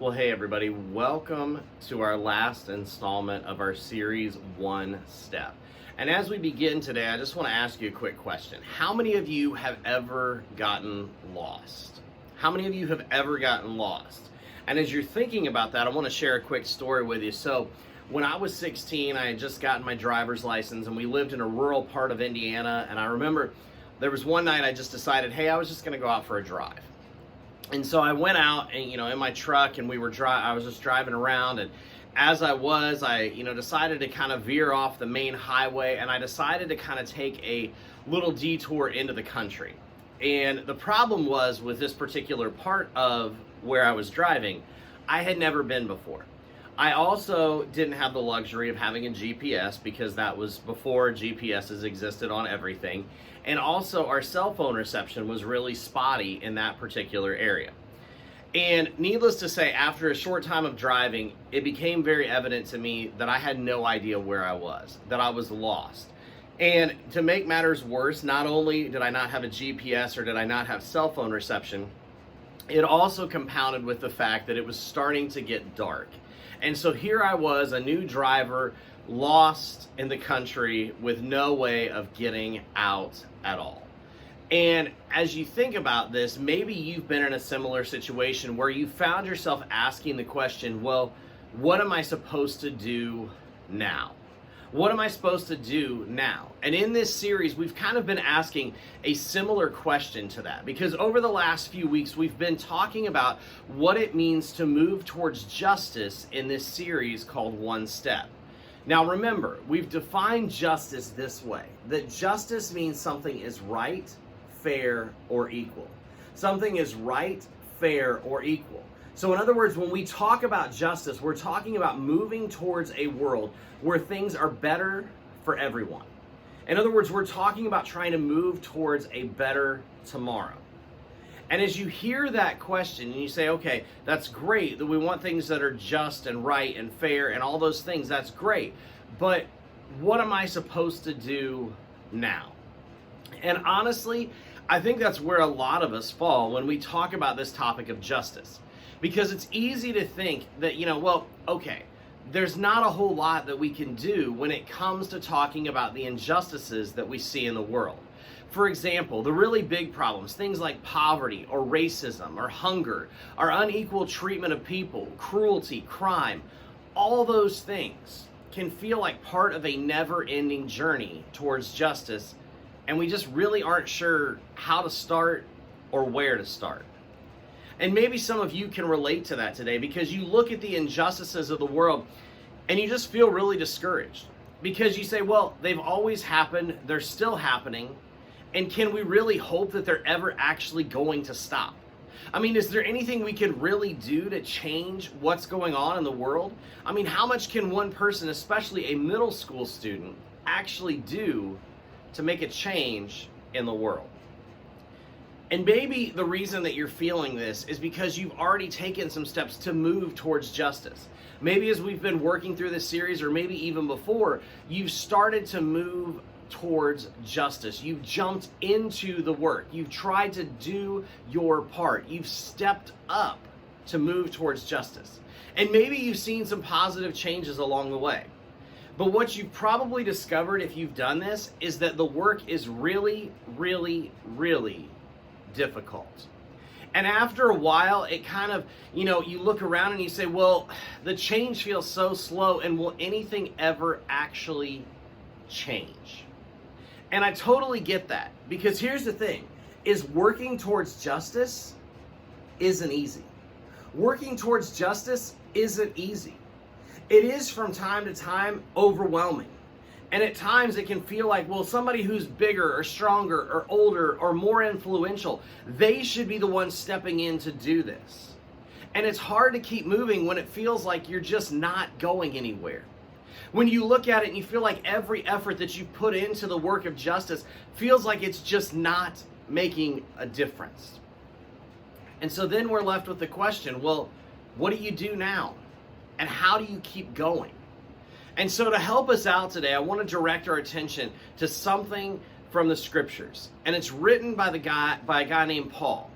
Well, hey everybody, welcome to our last installment of our series, One Step. And as we begin today, I just want to ask you a quick question. How many of you have ever gotten lost? How many of you have ever gotten lost? And as you're thinking about that, I want to share a quick story with you. So, when I was 16, I had just gotten my driver's license, and we lived in a rural part of Indiana. And I remember there was one night I just decided, hey, I was just going to go out for a drive. And so I went out and, in my truck, and I was just driving around, and as I decided to kind of veer off the main highway, and I decided to kind of take a little detour into the country. And the problem was with this particular part of where I was driving, I had never been before. I also didn't have the luxury of having a GPS because that was before GPSs existed on everything. And also our cell phone reception was really spotty in that particular area. And needless to say, after a short time of driving, it became very evident to me that I had no idea where I was, that I was lost. And to make matters worse, not only did I not have a GPS or did I not have cell phone reception, it also compounded with the fact that it was starting to get dark. And so here I was, a new driver, lost in the country with no way of getting out at all. And as you think about this, maybe you've been in a similar situation where you found yourself asking the question, well, what am I supposed to do now? What am I supposed to do now? And in this series, we've kind of been asking a similar question to that, because over the last few weeks, we've been talking about what it means to move towards justice in this series called One Step. Now remember, we've defined justice this way, that justice means something is right, fair, or equal. Something is right, fair, or equal. So in other words, when we talk about justice, we're talking about moving towards a world where things are better for everyone. In other words, we're talking about trying to move towards a better tomorrow. And as you hear that question and you say, okay, that's great that we want things that are just and right and fair and all those things, that's great. But what am I supposed to do now? And honestly, I think that's where a lot of us fall when we talk about this topic of justice. Because it's easy to think that, there's not a whole lot that we can do when it comes to talking about the injustices that we see in the world. For example, the really big problems, things like poverty or racism or hunger, or unequal treatment of people, cruelty, crime, all those things can feel like part of a never-ending journey towards justice, and we just really aren't sure how to start or where to start. And maybe some of you can relate to that today because you look at the injustices of the world and you just feel really discouraged because you say, well, they've always happened, they're still happening, and can we really hope that they're ever actually going to stop? I mean, is there anything we can really do to change what's going on in the world? I mean, how much can one person, especially a middle school student, actually do to make a change in the world? And maybe the reason that you're feeling this is because you've already taken some steps to move towards justice. Maybe as we've been working through this series, or maybe even before, you've started to move towards justice. You've jumped into the work. You've tried to do your part. You've stepped up to move towards justice. And maybe you've seen some positive changes along the way. But what you've probably discovered if you've done this is that the work is really, really, really difficult. And after a while, it kind of, you look around and you say, well, the change feels so slow, and will anything ever actually change? And I totally get that, because here's the thing, is working towards justice isn't easy. Working towards justice isn't easy. It is from time to time overwhelming. And at times it can feel like, well, somebody who's bigger or stronger or older or more influential, they should be the ones stepping in to do this. And it's hard to keep moving when it feels like you're just not going anywhere. When you look at it and you feel like every effort that you put into the work of justice feels like it's just not making a difference. And so then we're left with the question, well, what do you do now? And how do you keep going? And so to help us out today, I want to direct our attention to something from the scriptures. And it's written by a guy named Paul.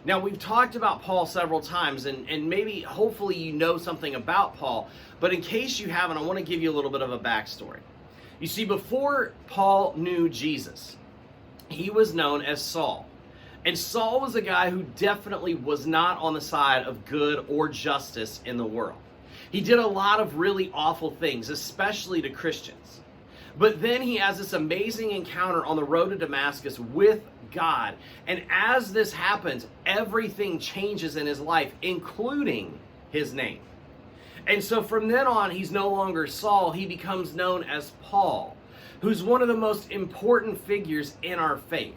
Now, we've talked about Paul several times, and maybe, hopefully, you know something about Paul, but in case you haven't, I want to give you a little bit of a backstory. You see, before Paul knew Jesus, he was known as Saul. And Saul was a guy who definitely was not on the side of good or justice in the world. He did a lot of really awful things, especially to Christians. But then he has this amazing encounter on the road to Damascus with God. And as this happens, everything changes in his life, including his name. And so from then on, he's no longer Saul. He becomes known as Paul, who's one of the most important figures in our faith.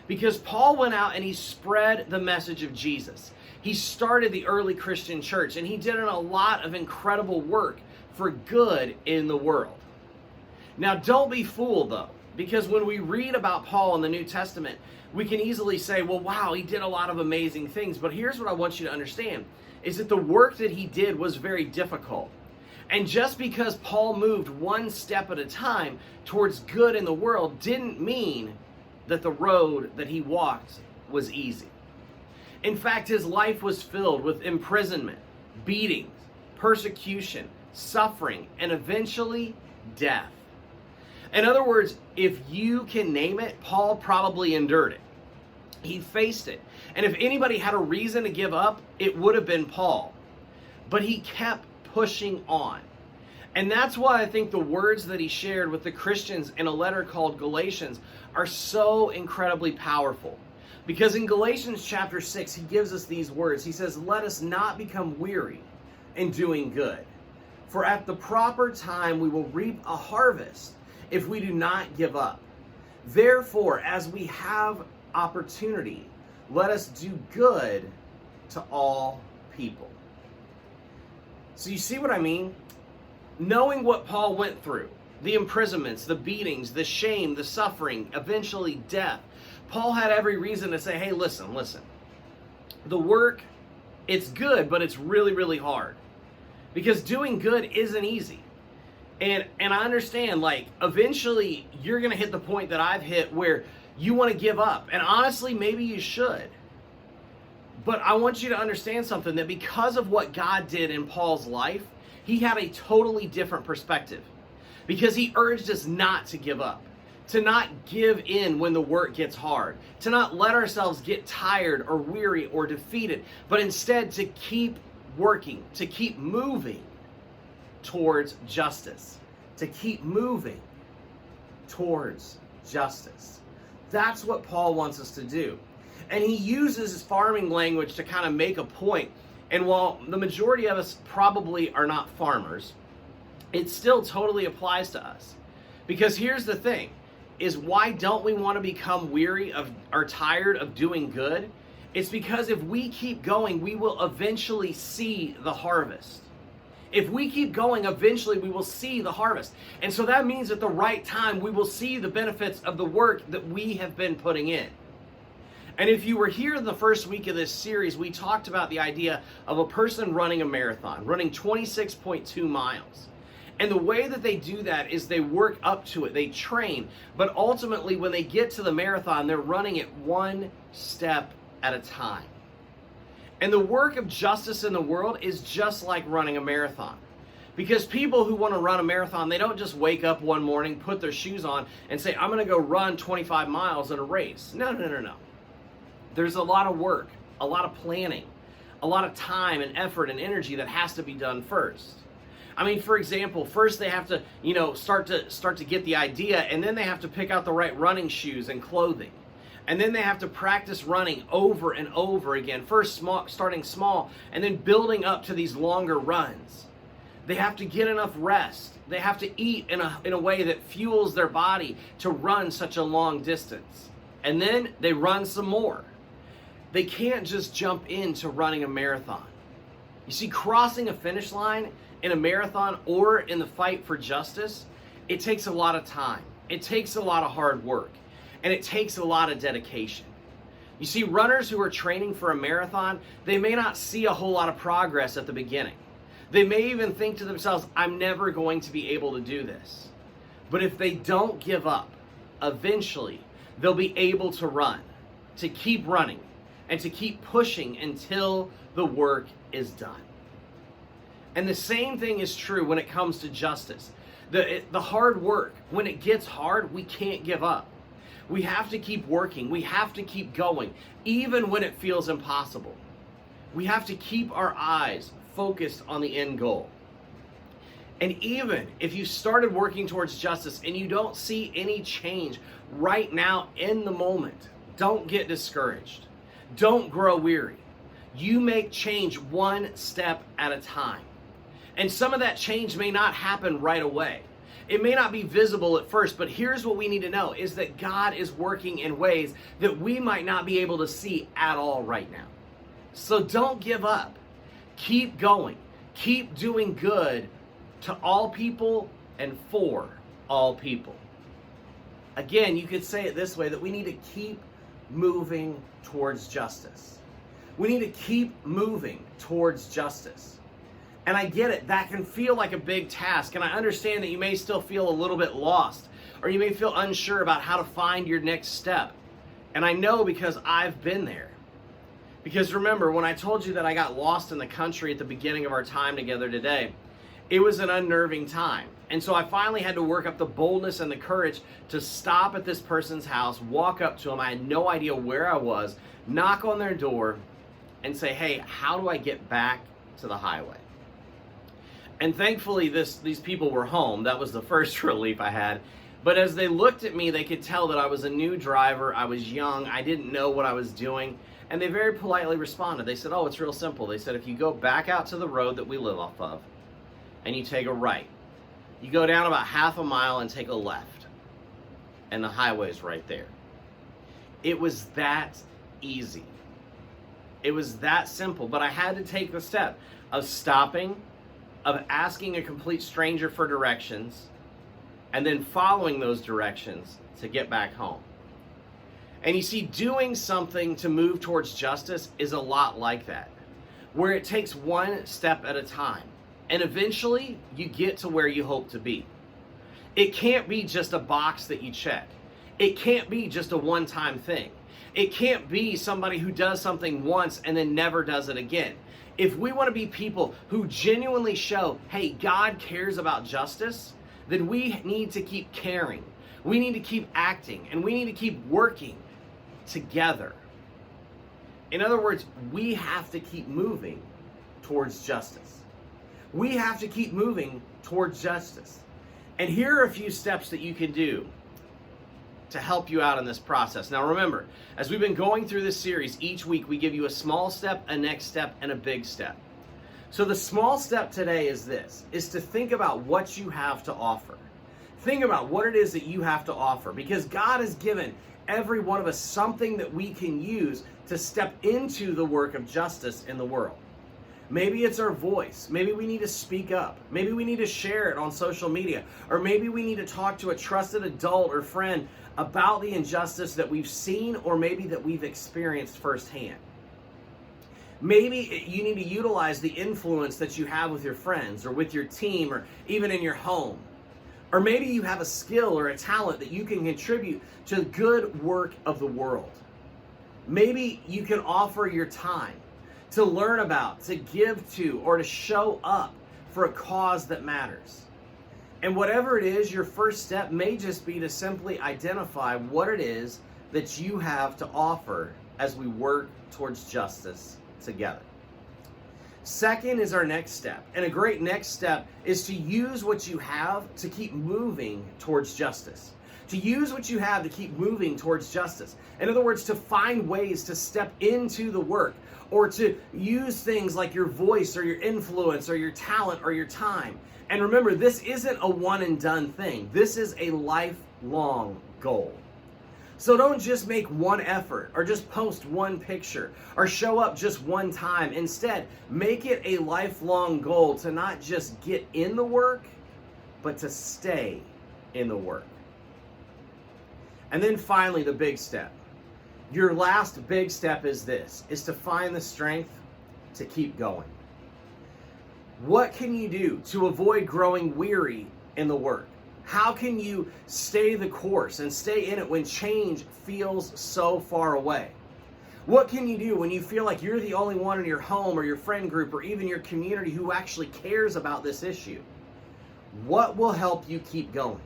Because Paul went out and he spread the message of Jesus. He started the early Christian church, and he did a lot of incredible work for good in the world. Now, don't be fooled, though, because when we read about Paul in the New Testament, we can easily say, well, wow, he did a lot of amazing things. But here's what I want you to understand, is that the work that he did was very difficult. And just because Paul moved one step at a time towards good in the world didn't mean that the road that he walked was easy. In fact, his life was filled with imprisonment, beatings, persecution, suffering, and eventually death. In other words, if you can name it, Paul probably endured it. He faced it. And if anybody had a reason to give up, it would have been Paul. But he kept pushing on. And that's why I think the words that he shared with the Christians in a letter called Galatians are so incredibly powerful. Because in Galatians chapter 6, he gives us these words. He says, "Let us not become weary in doing good. For at the proper time we will reap a harvest if we do not give up. Therefore, as we have opportunity, let us do good to all people." So you see what I mean? Knowing what Paul went through, the imprisonments, the beatings, the shame, the suffering, eventually death, Paul had every reason to say, hey, listen. The work, it's good, but it's really, really hard. Because doing good isn't easy. And I understand, like, eventually you're going to hit the point that I've hit where you want to give up. And honestly, maybe you should. But I want you to understand something, that because of what God did in Paul's life, he had a totally different perspective. Because he urged us not to give up, to not give in when the work gets hard, to not let ourselves get tired or weary or defeated, but instead to keep working, to keep moving towards justice, to keep moving towards justice. That's what Paul wants us to do. And he uses his farming language to kind of make a point. And while the majority of us probably are not farmers, it still totally applies to us. Because here's the thing, is why don't we want to become weary of or tired of doing good? It's because if we keep going, we will eventually see the harvest. If we keep going, eventually we will see the harvest. And so that means at the right time, we will see the benefits of the work that we have been putting in. And if you were here in the first week of this series, we talked about the idea of a person running a marathon, running 26.2 miles. And the way that they do that is they work up to it, they train, but ultimately when they get to the marathon, they're running it one step at a time. And the work of justice in the world is just like running a marathon. Because people who want to run a marathon, they don't just wake up one morning, put their shoes on, and say, I'm going to go run 25 miles in a race. No. There's a lot of work, a lot of planning, a lot of time and effort and energy that has to be done first. I mean, for example, first they have to, start to get the idea, and then they have to pick out the right running shoes and clothing. And then they have to practice running over and over again, first starting small and then building up to these longer runs. They have to get enough rest. They have to eat in a way that fuels their body to run such a long distance. And then they run some more. They can't just jump into running a marathon. You see, crossing a finish line in a marathon or in the fight for justice, it takes a lot of time. It takes a lot of hard work. And it takes a lot of dedication. You see, runners who are training for a marathon, they may not see a whole lot of progress at the beginning. They may even think to themselves, I'm never going to be able to do this. But if they don't give up, eventually they'll be able to run, to keep running, and to keep pushing until the work is done. And the same thing is true when it comes to justice. The hard work, when it gets hard, we can't give up. We have to keep working. We have to keep going, even when it feels impossible. We have to keep our eyes focused on the end goal. And even if you started working towards justice and you don't see any change right now in the moment, don't get discouraged. Don't grow weary. You make change one step at a time. And some of that change may not happen right away. It may not be visible at first, but here's what we need to know is that God is working in ways that we might not be able to see at all right now. So don't give up. Keep going. Keep doing good to all people and for all people. Again, you could say it this way, that we need to keep moving towards justice. We need to keep moving towards justice. And I get it, that can feel like a big task, and I understand that you may still feel a little bit lost, or you may feel unsure about how to find your next step. And I know because I've been there. Because remember, when I told you that I got lost in the country at the beginning of our time together today, it was an unnerving time. And so I finally had to work up the boldness and the courage to stop at this person's house, walk up to them. I had no idea where I was, knock on their door, and say, hey, how do I get back to the highway? And thankfully, these people were home. That was the first relief I had. But as they looked at me, they could tell that I was a new driver. I was young. I didn't know what I was doing. And they very politely responded. They said, oh, it's real simple. They said, if you go back out to the road that we live off of, and you take a right, you go down about half a mile and take a left. And the highway is right there. It was that easy. It was that simple. But I had to take the step of stopping, of asking a complete stranger for directions, and then following those directions to get back home. And you see, doing something to move towards justice is a lot like that, where it takes one step at a time, and eventually you get to where you hope to be. It can't be just a box that you check. It can't be just a one-time thing. It can't be somebody who does something once and then never does it again. If we want to be people who genuinely show, hey, God cares about justice, then we need to keep caring. We need to keep acting, and we need to keep working together. In other words, we have to keep moving towards justice. We have to keep moving towards justice. And here are a few steps that you can do to help you out in this process. Now remember, as we've been going through this series, each week we give you a small step, a next step, and a big step. So the small step today is this, is to think about what you have to offer. Think about what it is that you have to offer, because God has given every one of us something that we can use to step into the work of justice in the world. Maybe it's our voice. Maybe we need to speak up. Maybe we need to share it on social media. Or maybe we need to talk to a trusted adult or friend about the injustice that we've seen or maybe that we've experienced firsthand. Maybe you need to utilize the influence that you have with your friends or with your team or even in your home. Or maybe you have a skill or a talent that you can contribute to the good work of the world. Maybe you can offer your time to learn about, to give to, or to show up for a cause that matters. And whatever it is, your first step may just be to simply identify what it is that you have to offer as we work towards justice together. Second is our next step. And a great next step is to use what you have to keep moving towards justice. To use what you have to keep moving towards justice. In other words, to find ways to step into the work, or to use things like your voice or your influence or your talent or your time. And remember, this isn't a one and done thing. This is a lifelong goal. So don't just make one effort or just post one picture or show up just one time. Instead, make it a lifelong goal to not just get in the work, but to stay in the work. And then finally, the big step. Your last big step is this, is to find the strength to keep going. What can you do to avoid growing weary in the work? How can you stay the course and stay in it when change feels so far away? What can you do when you feel like you're the only one in your home or your friend group or even your community who actually cares about this issue? What will help you keep going?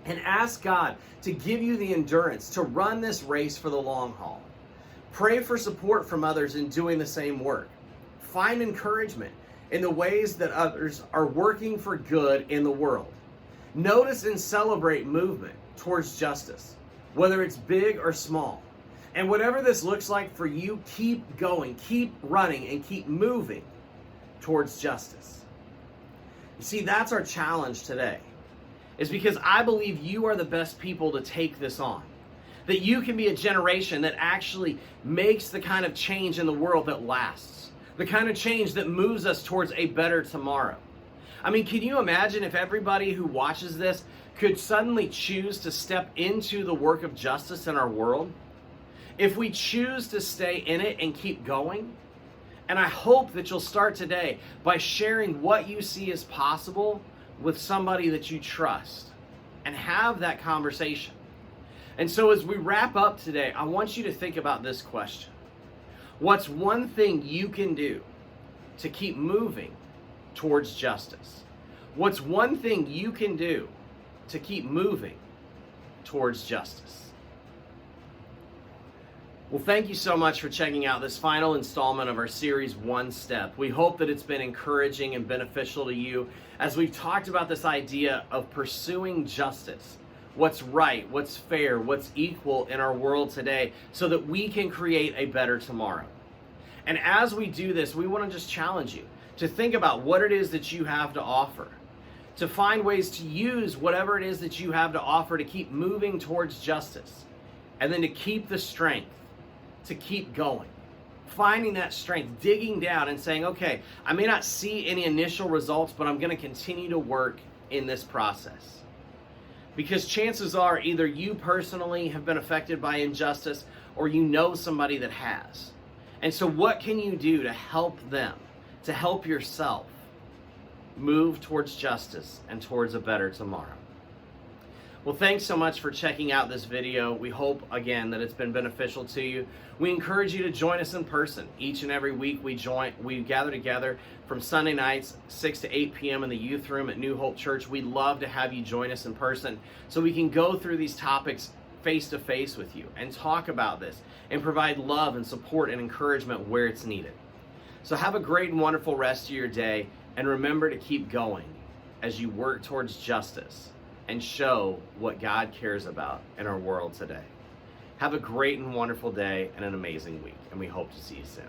And ask God to give you the endurance to run this race for the long haul. Pray for support from others in doing the same work. Find encouragement in the ways that others are working for good in the world. Notice and celebrate movement towards justice, whether it's big or small. And whatever this looks like for you, keep going, keep running, and keep moving towards justice. You see, that's our challenge today, is because I believe you are the best people to take this on. That you can be a generation that actually makes the kind of change in the world that lasts. The kind of change that moves us towards a better tomorrow. I mean, can you imagine if everybody who watches this could suddenly choose to step into the work of justice in our world? If we choose to stay in it and keep going? And I hope that you'll start today by sharing what you see as possible with somebody that you trust and have that conversation. And so as we wrap up today, I want you to think about this question. What's one thing you can do to keep moving towards justice? What's one thing you can do to keep moving towards justice? Well, thank you so much for checking out this final installment of our series, One Step. We hope that it's been encouraging and beneficial to you as we've talked about this idea of pursuing justice, what's right, what's fair, what's equal in our world today, so that we can create a better tomorrow. And as we do this, we want to just challenge you to think about what it is that you have to offer, to find ways to use whatever it is that you have to offer to keep moving towards justice, and then to keep the strength to keep going, finding that strength, digging down and saying, okay, I may not see any initial results, but I'm going to continue to work in this process. Because chances are either you personally have been affected by injustice or you know somebody that has. And so what can you do to help them, to help yourself move towards justice and towards a better tomorrow? Well, thanks so much for checking out this video. We hope, again, that it's been beneficial to you. We encourage you to join us in person. Each and every week we gather together from Sunday nights, 6 to 8 p.m. in the youth room at New Hope Church. We'd love to have you join us in person so we can go through these topics face to face with you and talk about this and provide love and support and encouragement where it's needed. So have a great and wonderful rest of your day, and remember to keep going as you work towards justice and show what God cares about in our world today. Have a great and wonderful day and an amazing week, and we hope to see you soon.